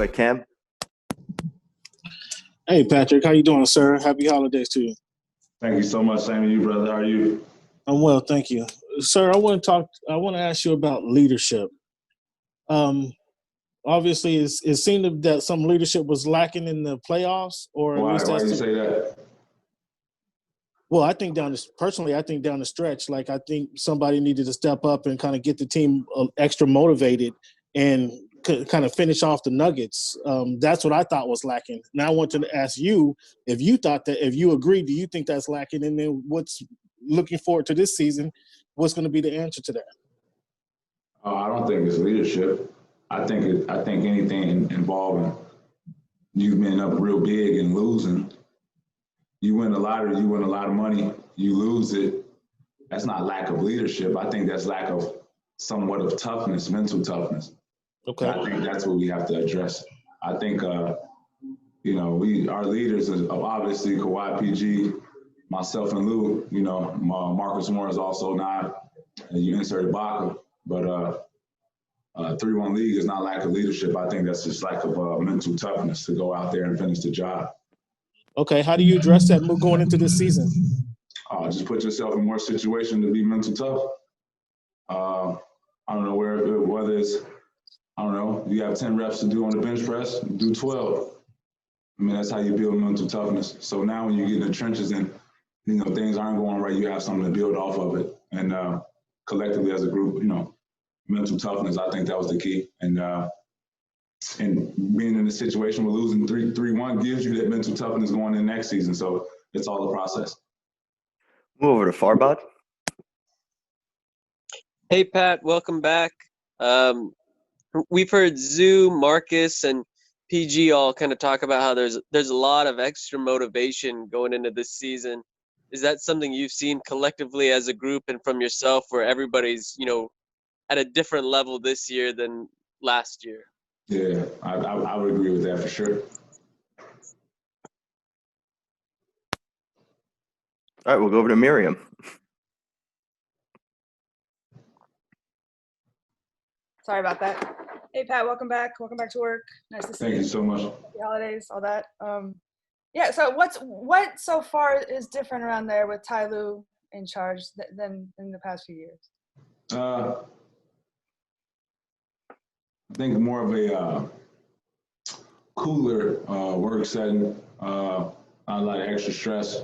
ahead, Cam. Hey, Patrick. How you doing, sir? Happy holidays to you. Thank you so much. Same to you, brother. How are you? I'm well, thank you. Sir, I want to ask you about leadership. Obviously, it seemed that some leadership was lacking in the playoffs, or at least Why do you say that? Well, I think down the stretch, like I think somebody needed to step up and kind of get the team extra motivated and kind of finish off the Nuggets. That's what I thought was lacking. Now I want to ask you if you agree, do you think that's lacking? And then what's looking forward to this season, what's going to be the answer to that? I don't think it's leadership. I think anything involving you being up real big and losing. You win the lottery, you win a lot of money, you lose it. That's not lack of leadership. I think that's lack of somewhat of toughness, mental toughness. Okay. I think that's what we have to address. I think, our leaders are obviously Kawhi, PG, myself and Lou, Marcus Morris also not, and you inserted Baca, but 3-1 league is not lack of leadership. I think that's just lack of mental toughness to go out there and finish the job. Okay, how do you address that going into this season? Just put yourself in more situation to be mental tough. I don't know whether it's, you have 10 reps to do on the bench press, do 12. I mean, that's how you build mental toughness. So now when you get in the trenches and, things aren't going right, you have something to build off of it. And collectively as a group, mental toughness, I think that was the key. And being in a situation where losing 3-1 gives you that mental toughness going in next season. So it's all a process. Move over to Farbod. Hey, Pat, welcome back. We've heard Zoo, Marcus, and PG all kind of talk about how there's a lot of extra motivation going into this season. Is that something you've seen collectively as a group and from yourself where everybody's, at a different level this year than last year? Yeah, I would agree with that for sure. All right, we'll go over to Miriam. Sorry about that. Hey, Pat, welcome back. Welcome back to work. Nice to see you. Thank you so much. Happy holidays, all that. So what so far is different around there with Ty Lue in charge than in the past few years? I think more of a cooler work setting, not a lot of extra stress,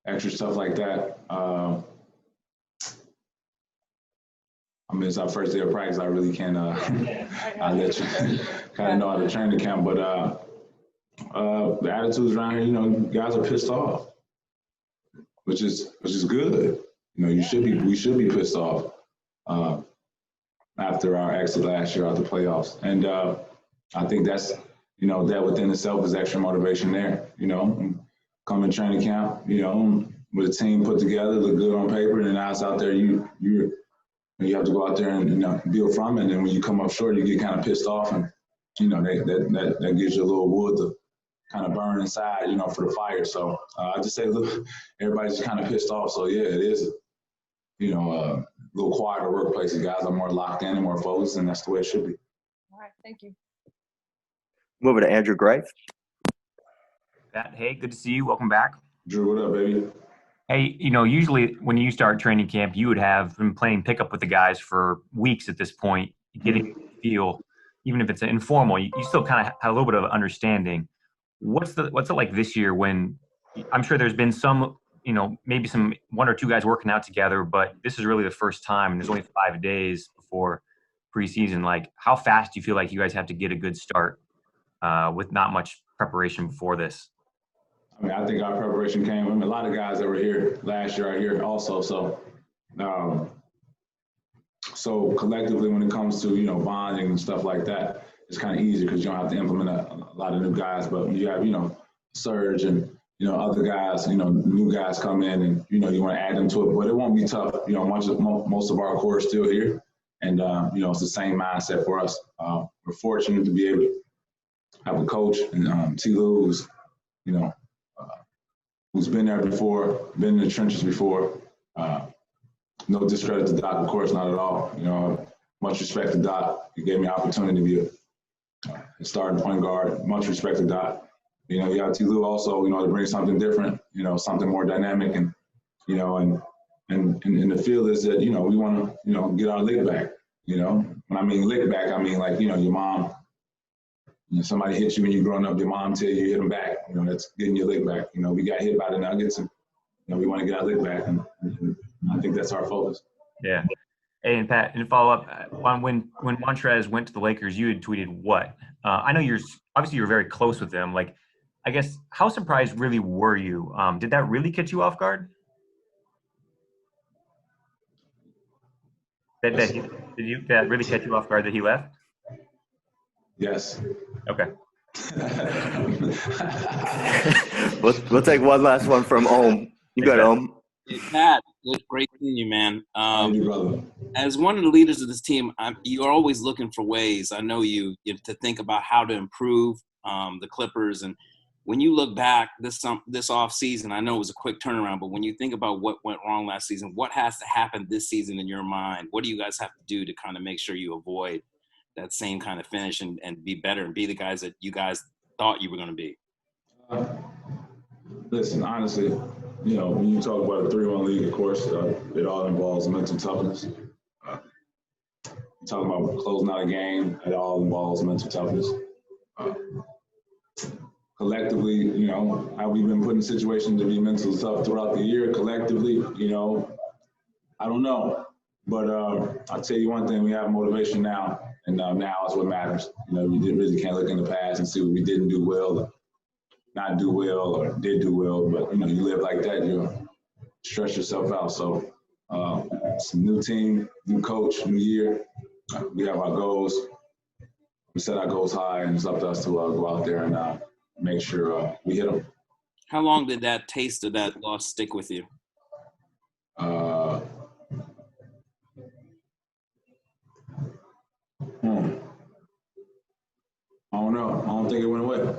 extra stuff like that. It's our first day of practice. I really can't. I'll let you kind of know how to train the camp, but the attitudes around here, guys are pissed off, which is good. We should be pissed off after our exit last year out the playoffs, and I think that's that within itself is extra motivation there. Come in training camp, with a team put together, look good on paper, and now it's out there. You have to go out there and build from it. And then when you come up short, you get kind of pissed off, and that gives you a little wood to kind of burn inside, for the fire. So I just say, look, everybody's kind of pissed off. So yeah, it is, a little quieter workplace. The guys are more locked in and more focused, and that's the way it should be. All right, thank you. Move over to Andrew Gray. Pat, hey, good to see you. Welcome back. Drew, what up, baby? Hey, usually when you start training camp, you would have been playing pickup with the guys for weeks at this point, getting a feel, even if it's informal, you still kind of have a little bit of understanding. What's it like this year when I'm sure there's been some, maybe some 1 or 2 guys working out together, but this is really the first time and there's only 5 days before preseason. Like, how fast do you feel like you guys have to get a good start with not much preparation before this? I think our preparation came from a lot of guys that were here last year are here also. So collectively, when it comes to, bonding and stuff like that, it's kind of easy because you don't have to implement a lot of new guys. But when you have, Serge and, other guys, new guys come in and, you want to add them to it. But it won't be tough. Most of our core is still here. And, it's the same mindset for us. We're fortunate to be able to have a coach and T. Lue who's been there before, been in the trenches before. No discredit to Doc, of course, not at all. Much respect to Doc. He gave me an opportunity to be starting point guard. Much respect to Doc. You know, you have T. Lue also, you know, to bring something different, you know, something more dynamic, and you know, and the feel is that, you know, we want to, you know, get our lick back. You know, when I mean lick back, I mean like, you know, your mom, you know, somebody hits you when you're growing up, your mom tell you hit them back. You know, that's getting your lick back. You know, we got hit by the Nuggets, and you know, we want to get our lick back, and I think that's our focus. Yeah. Hey, and Pat, in follow up, when Montrez went to the Lakers, you had tweeted what? I know you're very close with them. Like, I guess, how surprised really were you? Did that really catch you off guard? Did that really catch you off guard that he left? Yes. Okay. We'll take one last one from Ohm. You got Ohm. Hey, Pat, it's great seeing you, man. Thank you, brother. As one of the leaders of this team, you're always looking for ways. I know you to think about how to improve the Clippers. And when you look back this off season, I know it was a quick turnaround, but when you think about what went wrong last season, what has to happen this season in your mind? What do you guys have to do to kind of make sure you avoid that same kind of finish and be better and be the guys that you guys thought you were going to be? Listen, honestly, you know, when you talk about a 3-1 league, of course, it all involves mental toughness. Talking about closing out a game, it all involves mental toughness. Collectively, you know, how we've been put in situations to be mentally tough throughout the year. Collectively, you know, I don't know. But I'll tell you one thing, we have motivation now, and now is what matters. You know, you really can't look in the past and see what we didn't do well, or not do well, or did do well. But, you know, you live like that, you stress yourself out. So it's a new team, new coach, new year. We have our goals. We set our goals high, and it's up to us to go out there and make sure we hit them. How long did that taste of that loss stick with you? I don't know. I don't think it went away.